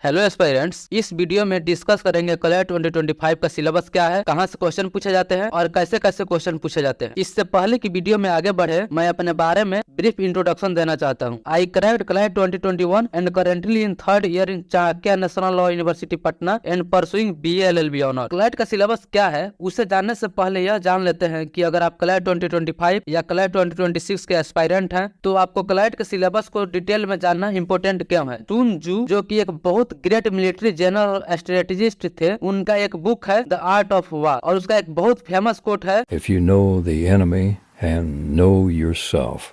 Hello aspirants, इस video में discuss करेंगे क्लैट 2025 का सिलेबस क्या है, कहां से क्वेश्चन पूछे जाते हैं और कैसे कैसे क्वेश्चन पूछे जाते हैं। इससे पहले कि वीडियो में आगे बढ़े, मैं अपने बारे में ब्रीफ इंट्रोडक्शन देना चाहता हूं। I cracked CLAT 2021 and currently in third year in Chanakya national law university Patna and pursuing BA LLB honour. CLAT का सिलेबस क्या है उसे जानने से पहले यह जान लेते हैं कि अगर आप क्लैट 2025 या क्लैट 2026 के एस्पायरेंट हैं तो आपको क्लैट के सिलेबस को डिटेल में जानना इम्पोर्टेंट क्यों है। सुन जू, जो कि एक बहुत ग्रेट मिलिट्री जनरल और स्ट्रेटेजिस्ट थे, उनका एक बुक है द आर्ट ऑफ वार और उसका एक बहुत फेमस कोट है, If you know the enemy and know yourself,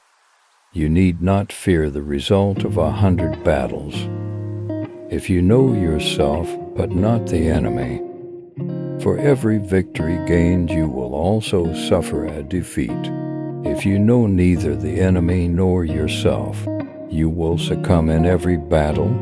you need not fear the result of 100 battles. If you know yourself but not the enemy, for every victory gained you will also suffer a defeat. If you know neither the enemy nor yourself, you will succumb in every battle.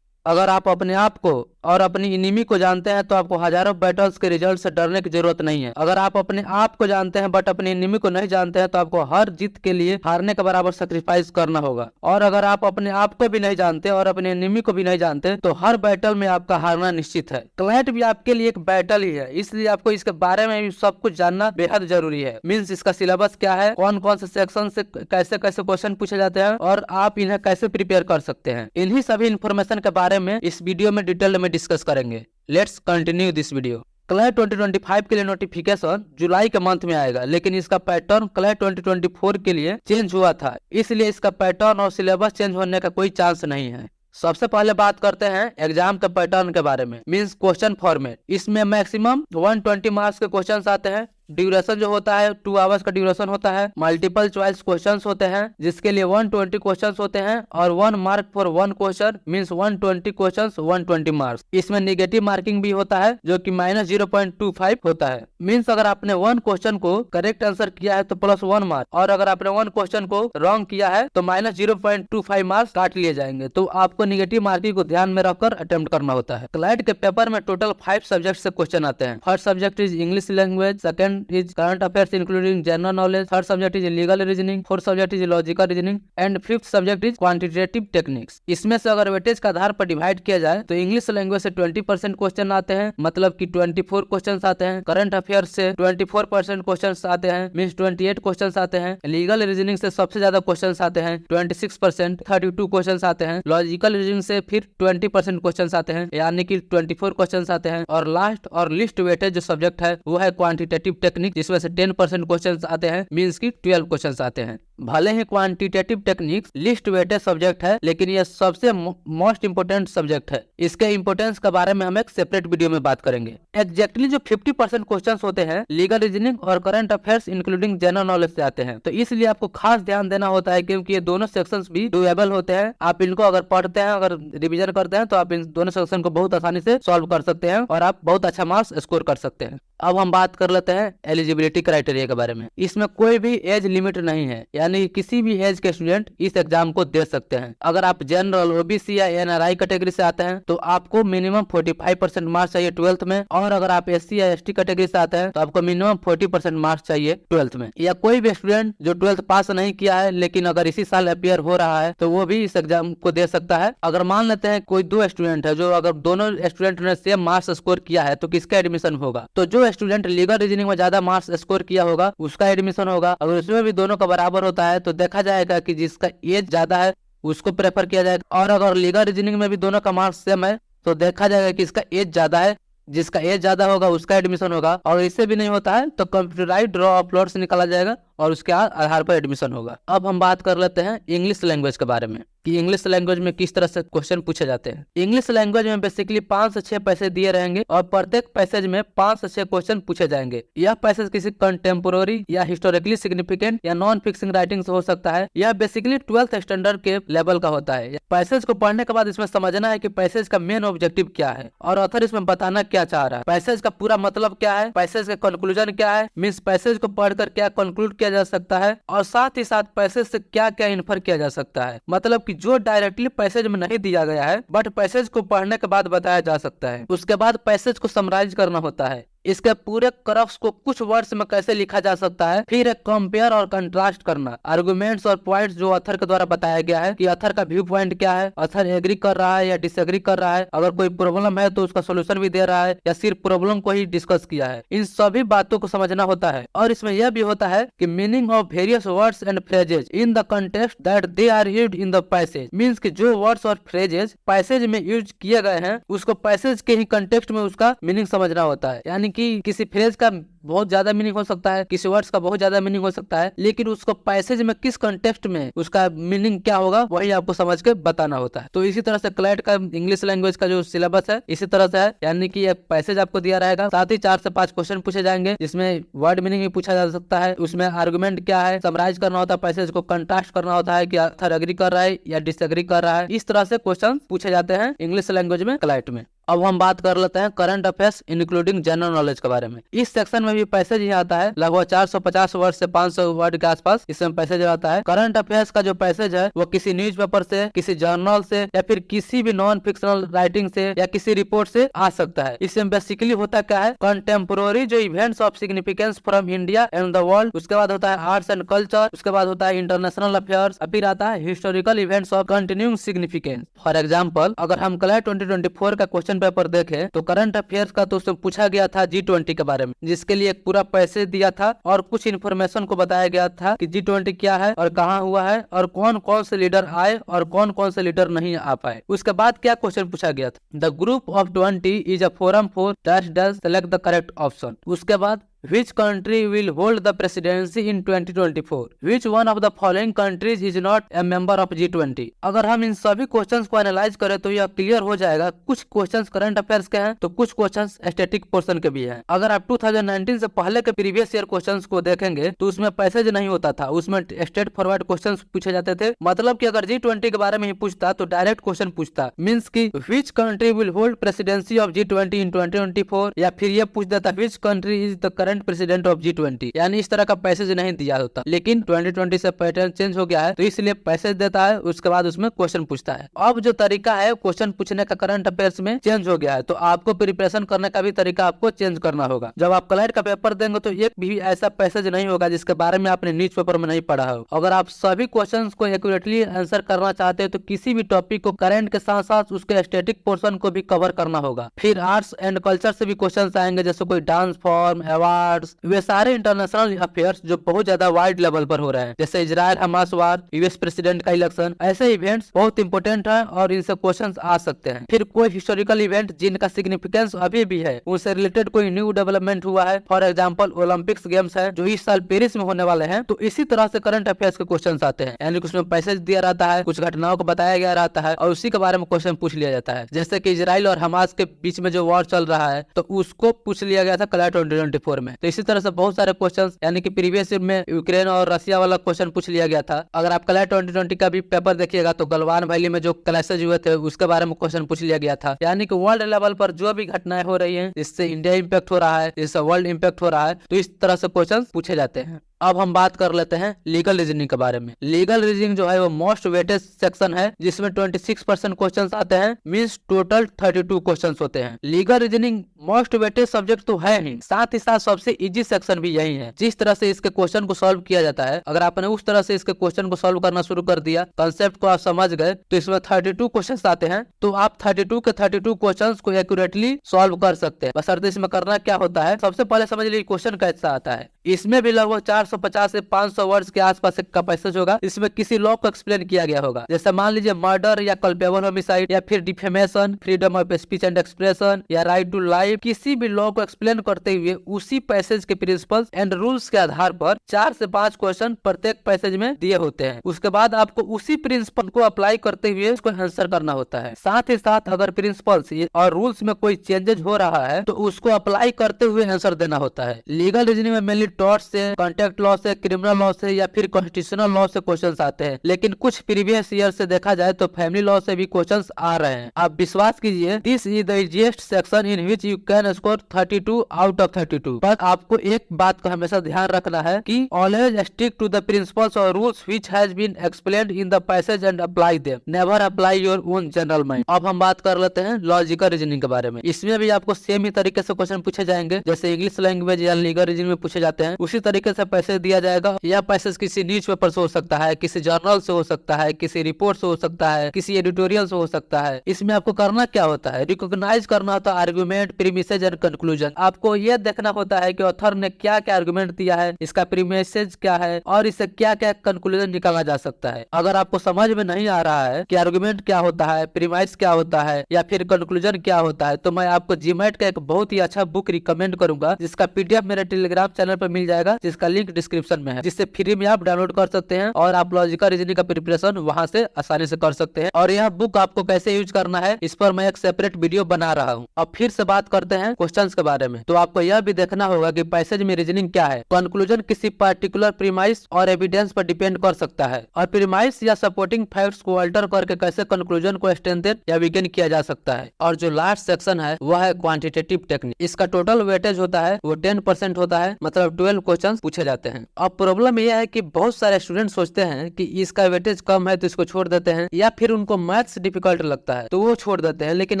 अगर आप अपने आप को और अपनी enemy को जानते हैं तो आपको हजारों बैटल्स के रिजल्ट से डरने की जरूरत नहीं है। अगर आप अपने आप को जानते हैं बट अपने इनिमी को नहीं जानते हैं तो आपको हर जीत के लिए हारने के बराबर सैक्रिफाइस करना होगा। और अगर आप अपने आप को भी नहीं जानते और अपने इनिमी को भी नहीं जानते तो हर बैटल में आपका हारना निश्चित है। क्लैट भी आपके लिए एक बैटल ही है, इसलिए आपको इसके बारे में भी सब कुछ जानना बेहद जरूरी है। मीन्स इसका सिलेबस क्या है, कौन कौन से सेक्शन से कैसे कैसे क्वेश्चन पूछे जाते हैं और आप इन्हें कैसे प्रिपेयर कर सकते हैं, इन्हीं सभी इन्फॉर्मेशन के बारे में इस वीडियो में डिटेल में डिस्कस करेंगे। Let's continue this video. CLAT 2025 के लिए नोटिफिकेशन जुलाई के मंथ में आएगा, लेकिन इसका पैटर्न क्लैट 2024 के लिए चेंज हुआ था, इसलिए इसका पैटर्न और सिलेबस चेंज होने का कोई चांस नहीं है। सबसे पहले बात करते हैं एग्जाम के पैटर्न के बारे में, मींस क्वेश्चन फॉर्मेट। इसमें मैक्सिमम 120 मार्क्स के क्वेश्चंस आते हैं। ड्यूरेशन जो होता है 2 आवर्स का ड्यूरेशन होता है। मल्टीपल चॉइस क्वेश्चंस होते हैं जिसके लिए 120 क्वेश्चंस होते हैं और 1 mark for 1 question, means 120 questions 120 marks. इसमें नेगेटिव मार्किंग भी होता है जो कि -0.25 होता है। मींस अगर आपने 1 क्वेश्चन को करेक्ट आंसर किया है तो +1 मार्क, और अगर आपने 1 क्वेश्चन को रॉन्ग किया है तो -0.25 मार्क्स काट लिए जाएंगे। तो आपको नेगेटिव मार्किंग को ध्यान में रखकर अटेम्प्ट करना होता है। क्लैट के पेपर में टोटल 5 सब्जेक्ट से क्वेश्चन आते हैं। First subject is English language, second is current affairs including general knowledge, third subject is legal reasoning, fourth subject is logical reasoning and fifth subject is quantitative techniques। इसमें से अगर weightage के आधार पर divide किया जाए तो इंग्लिश लैंग्वेज से 20% question आते हैं, मतलब कि 24 क्वेश्चन आते हैं। करंट अफेयर से 24% क्वेश्चन आते हैं, मीन्स 28 क्वेश्चन आते हैं। लीगल रीजनिंग से सबसे ज्यादा क्वेश्चन आते हैं, 26%, 32 क्वेश्चन आते हैं। लॉजिकल रीजनिंग से फिर 20% क्वेश्चन आते हैं, यानी कि 24 क्वेश्चन आते हैं। और लास्ट और लिस्ट वेटेज जो सब्जेक्ट है वो है क्वांटिटेटिव टेक्निक, जिसमें से 10% क्वेश्चंस आते हैं, मींस की 12 क्वेश्चंस आते हैं। भले ही quantitative techniques least weighted subject है, लेकिन यह सबसे मोस्ट इंपोर्टेंट सब्जेक्ट है। इसके इंपोर्टेंस के बारे में हम एक सेपरेट वीडियो में बात करेंगे। एग्जैक्टली जो 50% क्वेश्चंस होते हैं लीगल रीजनिंग और current affairs including general knowledge से आते हैं, तो इसलिए आपको खास ध्यान देना होता है क्योंकि ये दोनों सेक्शंस भी डुएबल होते हैं। आप इनको अगर पढ़ते हैं, अगर रिविजन करते हैं तो आप इन दोनों सेक्शन को बहुत आसानी से सॉल्व कर सकते हैं और आप बहुत अच्छा मार्क्स स्कोर कर सकते हैं। अब हम बात कर लेते हैं एलिजिबिलिटी क्राइटेरिया के बारे में। इसमें कोई भी एज लिमिट नहीं है, यानी किसी भी एज के स्टूडेंट इस एग्जाम को दे सकते हैं। अगर आप जनरल, ओबीसी या NRI कैटेगरी से आते हैं तो आपको मिनिमम 45% मार्क्स चाहिए 12th में, और अगर आप SC या ST कैटेगरी से आते हैं तो आपको मिनिमम 40% मार्क्स चाहिए 12th में। या कोई भी स्टूडेंट जो 12th पास नहीं किया है लेकिन अगर इसी साल अपियर हो रहा है तो वो भी इस एग्जाम को दे सकता है। अगर मान लेते हैं कोई 2 स्टूडेंट है, जो अगर दोनों स्टूडेंट ने सेम मार्क्स स्कोर किया है तो किसका एडमिशन होगा? तो जो स्टूडेंट लीगल रीजनिंग में ज्यादा मार्क्स स्कोर किया होगा उसका एडमिशन होगा। अगर उसमें भी दोनों का बराबर होता है तो देखा जाएगा कि जिसका एज ज्यादा है उसको प्रेफर किया जाएगा, और अगर लीगल रीजनिंग में भी दोनों का मार्क्स सेम है तो देखा जाएगा कि इसका एज ज्यादा है, जिसका एज ज्यादा होगा उसका एडमिशन होगा। और इससे भी नहीं होता है तो कंप्यूटराइज्ड ड्रॉ ऑफ लोड्स निकाला जाएगा और उसके आधार पर एडमिशन होगा। अब हम बात कर लेते हैं इंग्लिश लैंग्वेज के बारे में कि इंग्लिश लैंग्वेज में किस तरह से क्वेश्चन पूछे जाते हैं। इंग्लिश लैंग्वेज में बेसिकली 5 से 6 पैसेज दिए रहेंगे और प्रत्येक पैसेज में 5 से 6 क्वेश्चन पूछे जाएंगे। यह पैसेज किसी कंटेम्पोररी या हिस्टोरिकली सिग्निफिकेंट या नॉन फिक्सिंग राइटिंग से हो सकता है। यह बेसिकली 12th स्टैंडर्ड के लेवल का होता है। पैसेज को पढ़ने के बाद इसमें समझना है कि पैसेज का मेन ऑब्जेक्टिव क्या है और ऑथर इसमें बताना क्या चाह रहा है, पैसेज का पूरा मतलब क्या है, पैसेज का कंक्लूजन क्या है, मीन्स पैसेज को पढ़कर क्या कंक्लूड किया जा सकता है, और साथ ही साथ पैसेज से क्या क्या इन्फर किया जा सकता है। मतलब कि जो डायरेक्टली पैसेज में नहीं दिया गया है बट पैसेज को पढ़ने के बाद बताया जा सकता है। उसके बाद पैसेज को समराइज करना होता है। इसके पूरे क्रक्स को कुछ वर्ड्स में कैसे लिखा जा सकता है, फिर एक कंपेयर और कंट्रास्ट करना, आर्गुमेंट्स और पॉइंट्स जो ऑथर के द्वारा बताया गया है कि ऑथर का व्यू पॉइंट क्या है, ऑथर एग्री कर रहा है या डिसएग्री कर रहा है, अगर कोई प्रॉब्लम है तो उसका सोल्यूशन भी दे रहा है या सिर्फ प्रॉब्लम को ही डिस्कस किया है। इन सभी बातों को समझना होता है। और इसमें यह भी होता है कि meaning of various words and phrases in the context that they are used in the passage, means कि जो वर्ड्स और फ्रेजेज पैसेज में यूज किए गए हैं उसको पैसेज के ही कंटेक्स्ट में उसका मीनिंग समझना होता है। यानी कि किसी फ्रेज का बहुत ज्यादा मीनिंग हो सकता है, किसी वर्ड्स का बहुत ज्यादा मीनिंग हो सकता है, लेकिन उसको पैसेज में किस कंटेक्स्ट में उसका मीनिंग क्या होगा वही आपको समझ के बताना होता है। तो इसी तरह से क्लैट का इंग्लिश लैंग्वेज का जो सिलेबस है इसी तरह से है, यानी कि एक पैसेज आपको दिया रहेगा, साथ ही 4 से 5 क्वेश्चन पूछे जाएंगे जिसमें वर्ड मीनिंग भी पूछा जा सकता है, उसमें आर्गुमेंट क्या है समराइज करना होता है, पैसेज को कंट्रास्ट करना होता है कि ऑथर एग्री कर रहा है या डिसएग्री कर रहा है। इस तरह से क्वेश्चन पूछे जाते हैं इंग्लिश लैंग्वेज में क्लैट में। अब हम बात कर लेते हैं current affairs including general knowledge के बारे में। इस सेक्शन में भी पैसेज ही आता है, लगभग 450 वर्ड से 500 वर्ड के आसपास इसमें पैसेज आता है। करंट अफेयर्स का जो पैसेज है वो किसी न्यूज़पेपर से, किसी जर्नल से या फिर किसी भी नॉन फिक्शनल राइटिंग से या किसी रिपोर्ट से आ सकता है। इसमें बेसिकली होता क्या है, कंटेम्पोररी जो events of significance from India and the world, उसके बाद होता है आर्ट्स एंड कल्चर, उसके बाद होता है इंटरनेशनल अफेयर्स, फिर आता है historical events of continuing significance. For example अगर हम क्लैट 2024 का क्वेश्चन पेपर देखें तो करंट अफेयर्स का तो उसमें पूछा गया था G20 के बारे में, जिसके लिए एक पूरा पैसेज दिया था और कुछ इन्फॉर्मेशन को बताया गया था कि G20 क्या है और कहाँ हुआ है और कौन कौन से लीडर आए और कौन कौन से लीडर नहीं आ पाए। उसके बाद क्या क्वेश्चन पूछा गया था, the group of 20 is a forum for dash dash select the correct option. उसके बाद Which country will hold the presidency in 2024? Which one of the following countries is not a member of G20? अगर हम इन सभी questions को analyse करें तो यह clear हो जाएगा, कुछ क्वेश्चंस करंट अफेयर्स के हैं तो कुछ क्वेश्चंस स्टैटिक पोर्शन के भी हैं। अगर आप 2019 से पहले के प्रीवियस ईयर क्वेश्चंस को देखेंगे तो उसमें पैसेज नहीं होता था, उसमें स्ट्रेट फॉरवर्ड क्वेश्चंस पूछे जाते थे। मतलब कि अगर G20 के बारे में ही पूछता तो डायरेक्ट क्वेश्चन पूछता, मींस कि which country will hold presidency of G20 in 2024, या फिर ये पूछ देता which country is the current president of G20। यानी इस तरह का पैसेज नहीं दिया होता, लेकिन 2020 से पैटर्न चेंज हो गया है तो इसलिए पैसेज देता है, उसके बाद उसमें क्वेश्चन पूछता है। अब जो तरीका है क्वेश्चन पूछने का करंट अफेयर्स में चेंज हो गया है, तो आपको प्रिपरेशन करने का भी तरीका आपको चेंज करना होगा। जब आप क्लैट का पेपर देंगे तो एक भी ऐसा पैसेज नहीं होगा जिसके बारे में आपने न्यूज पेपर में नहीं पढ़ा हो। अगर आप सभी क्वेश्चन को एक्यूरेटली आंसर करना चाहते हैं तो किसी भी टॉपिक को करंट के साथ साथ उसके स्टैटिक पोर्शन को भी कवर करना होगा। फिर आर्ट्स एंड कल्चर से भी क्वेश्चन आएंगे, जैसे कोई डांस फॉर्म, अवार्ड्स, वे सारे इंटरनेशनल अफेयर्स जो बहुत ज्यादा वाइड लेवल पर हो रहे हैं, जैसे इजराइल हमास वार, यूएस प्रेसिडेंट का इलेक्शन, ऐसे इवेंट्स बहुत इंपॉर्टेंट है और इनसे क्वेश्चंस आ सकते हैं। फिर कोई हिस्टोरिकल इवेंट जिनका सिग्निफिकेंस अभी भी है, उनसे रिलेटेड कोई न्यू डेवलपमेंट हुआ है, फॉर एग्जाम्पल ओलंपिक्स गेम्स है जो इस साल पेरिस में होने वाले हैं, तो इसी तरह से करंट अफेयर्स के क्वेश्चन आते हैं। यानी उसमें पैसेज दिया रहता है, कुछ घटनाओं को बताया गया रहता है और उसी के बारे में क्वेश्चन पूछ लिया जाता है। जैसे कि इजराइल और हमास के बीच में जो वॉर चल रहा है तो उसको पूछ लिया गया था क्लैट 2024 में। तो इसी तरह से बहुत सारे क्वेश्चन, यानी कि प्रीवियस ईयर में यूक्रेन और रशिया वाला क्वेश्चन पूछ लिया गया था। अगर आप क्लैट 2020 का भी पेपर देखिएगा तो गलवान वैली में जो क्लैशेज हुए थे उसके बारे में क्वेश्चन पूछ लिया गया था। यानी कि वर्ल्ड लेवल पर जो भी घटनाएं हो रही हैं जिससे इंडिया इम्पैक्ट हो रहा है, जिससे वर्ल्ड इम्पैक्ट हो रहा है, तो इस तरह से क्वेश्चन पूछे जाते हैं। अब हम बात कर लेते हैं लीगल रीजनिंग के बारे में। लीगल रीजनिंग जो है वो मोस्ट वेटेज सेक्शन है जिसमें 26% क्वेश्चंस आते हैं, मींस टोटल 32 क्वेश्चंस होते हैं। Legal reasoning most weightage subject तो है ही साथ सबसे इजी सेक्शन भी यही है। जिस तरह से इसके क्वेश्चन को सॉल्व किया जाता है, अगर आपने उस तरह से इसके क्वेश्चन को सॉल्व करना शुरू कर दिया, कंसेप्ट को आप समझ गए, तो इसमें 32 क्वेश्चन आते हैं, तो आप 32 के 32 क्वेश्चन को एक्यूरेटली सॉल्व कर सकते हैं। बशर्ते इसमें करना क्या होता है, सबसे पहले समझ लीजिए क्वेश्चन कैसा आता है। इसमें भी लगभग 450 से 500 वर्ड्स के आसपास का पैसेज होगा। इसमें किसी लॉ को एक्सप्लेन किया गया होगा, जैसे मान लीजिए मर्डर या कल्पेबल होमिसाइड या फिर defamation, freedom of speech and expression या राइट टू लाइफ। किसी भी लॉ को एक्सप्लेन करते हुए उसी पैसेज के प्रिंसिपल्स एंड रूल्स के आधार पर 4 से 5 क्वेश्चन प्रत्येक पैसेज में दिए होते हैं। उसके बाद आपको उसी प्रिंसिपल को अप्लाई करते हुए उसको आंसर करना होता है। साथ ही साथ अगर प्रिंसिपल्स और रूल्स में कोई चेंजेस हो रहा है तो उसको अप्लाई करते हुए आंसर देना होता है। लीगल रीजनिंग में मेनली टॉर्ट्स से, कॉन्टेक्ट कॉन्ट्रैक्ट लॉ से, क्रिमिनल लॉ से या फिर कॉन्स्टिट्यूशनल लॉ से क्वेश्चंस आते हैं, लेकिन कुछ प्रीवियस ईयर से देखा जाए तो फैमिली लॉ से भी क्वेश्चंस आ रहे हैं। आप विश्वास कीजिए, this is the easiest section in which you can score 32 out of 32। पर आपको एक बात को हमेशा ध्यान रखना है कि always stick to the principles और rules which has been explained in the passage and apply them, never apply your own general mind. अब हम बात कर लेते हैं लॉजिकल रीजनिंग के बारे में। इसमें भी आपको सेम ही तरीके से क्वेश्चन पूछे जाएंगे, जैसे इंग्लिश लैंग्वेज या लीगल रीजनिंग में पूछे जाते हैं, उसी तरीके से पैसे दिया जाएगा। यह पैसेज किसी न्यूज पेपर से हो सकता है, किसी जर्नल से हो सकता है, किसी रिपोर्ट से हो सकता है, किसी एडिटोरियल से हो सकता है। इसमें आपको करना क्या होता है, रिकॉग्नाइज करना होता है आर्गुमेंट, प्रीमिसेज एंड कंक्लूजन। आपको यह देखना होता है कि ऑथर ने क्या क्या आर्गुमेंट दिया है, इसका प्रीमिसेज क्या है और इससे क्या क्या कंक्लूजन निकाला जा सकता है। अगर आपको समझ में नहीं आ रहा है कि आर्गुमेंट क्या होता है, प्रीमाइस क्या होता है या फिर कंक्लूजन क्या होता है, तो मैं आपको जीमैट का एक बहुत ही अच्छा बुक रिकमेंड करूंगा, जिसका पीडीएफ मेरे टेलीग्राम चैनल पर मिल जाएगा, जिसका लिंक डिस्क्रिप्शन में है, जिससे फ्री में आप डाउनलोड कर सकते हैं और आप लॉजिकल रीजनिंग का प्रिपरेशन वहां से आसानी से कर सकते हैं। और यह बुक आपको कैसे यूज करना है, इस पर मैं एक सेपरेट वीडियो बना रहा हूँ। अब फिर से बात करते हैं क्वेश्चंस के बारे में। तो आपको यह भी देखना होगा कि पैसेज में रीजनिंग क्या है। कंक्लूजन किसी पर्टिकुलर प्रीमाइस और एविडेंस पर डिपेंड कर सकता है, और प्रीमाइस या सपोर्टिंग फैक्ट्स को अल्टर करके कैसे कंक्लूजन को स्ट्रेंथन या वीकन किया जा सकता है। और जो लास्ट सेक्शन है वह है क्वांटिटेटिव टेक्निक। इसका टोटल वेटेज होता है वो 10% होता है, मतलब 12 क्वेश्चन पूछे जाते हैं। अब प्रॉब्लम यह है कि बहुत सारे स्टूडेंट सोचते हैं कि इसका वेटेज कम है तो इसको छोड़ देते हैं, या फिर उनको मैथ्स डिफिकल्ट लगता है तो वो छोड़ देते हैं। लेकिन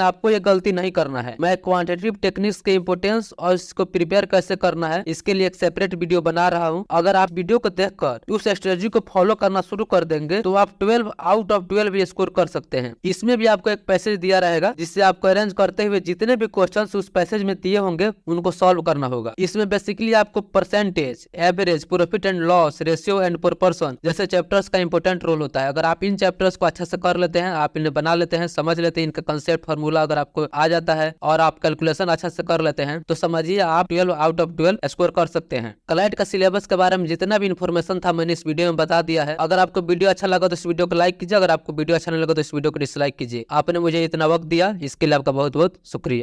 आपको ये गलती नहीं करना है। मैं क्वांटिटेटिव टेक्निक्स के इंपोर्टेंस और इसको प्रिपेयर कैसे करना है इसके लिए एक सेपरेट वीडियो बना रहा हूँ। अगर आप वीडियो को देखकर उस स्ट्रेटजी को फॉलो करना शुरू कर देंगे तो आप 12 आउट ऑफ 12 भी स्कोर कर सकते हैं। इसमें भी आपको एक पैसेज दिया रहेगा, जिससे आपको अरेंज करते हुए जितने भी क्वेश्चंस उस पैसेज में दिए होंगे उनको सॉल्व करना होगा। इसमें बेसिकली आपको percentage, average, profit and loss, ratio and proportion जैसे चैप्टर्स का इंपॉर्टेंट रोल होता है। अगर आप इन चैप्टर्स को अच्छे से कर लेते हैं, आप इन्हें बना लेते हैं, समझ लेते हैं, इनका कंसेप्ट फार्मूला अगर आपको आ जाता है और आप कैलकुलेशन अच्छा से कर लेते हैं, तो समझिए आप 12 आउट ऑफ 12 स्कोर कर सकते हैं। क्लाइट का सिलेबस के बारे में जितना भी इन्फॉर्मेशन था मैंने इस वीडियो में बता दिया है। अगर आपको वीडियो अच्छा लगा तो इस वीडियो को लाइक कीजिए, अगर आपको वीडियो अच्छा नहीं लगा तो इस वीडियो को डिसलाइक कीजिए। आपने मुझे इतना वक्त दिया, इसके लिए आपका बहुत बहुत शुक्रिया।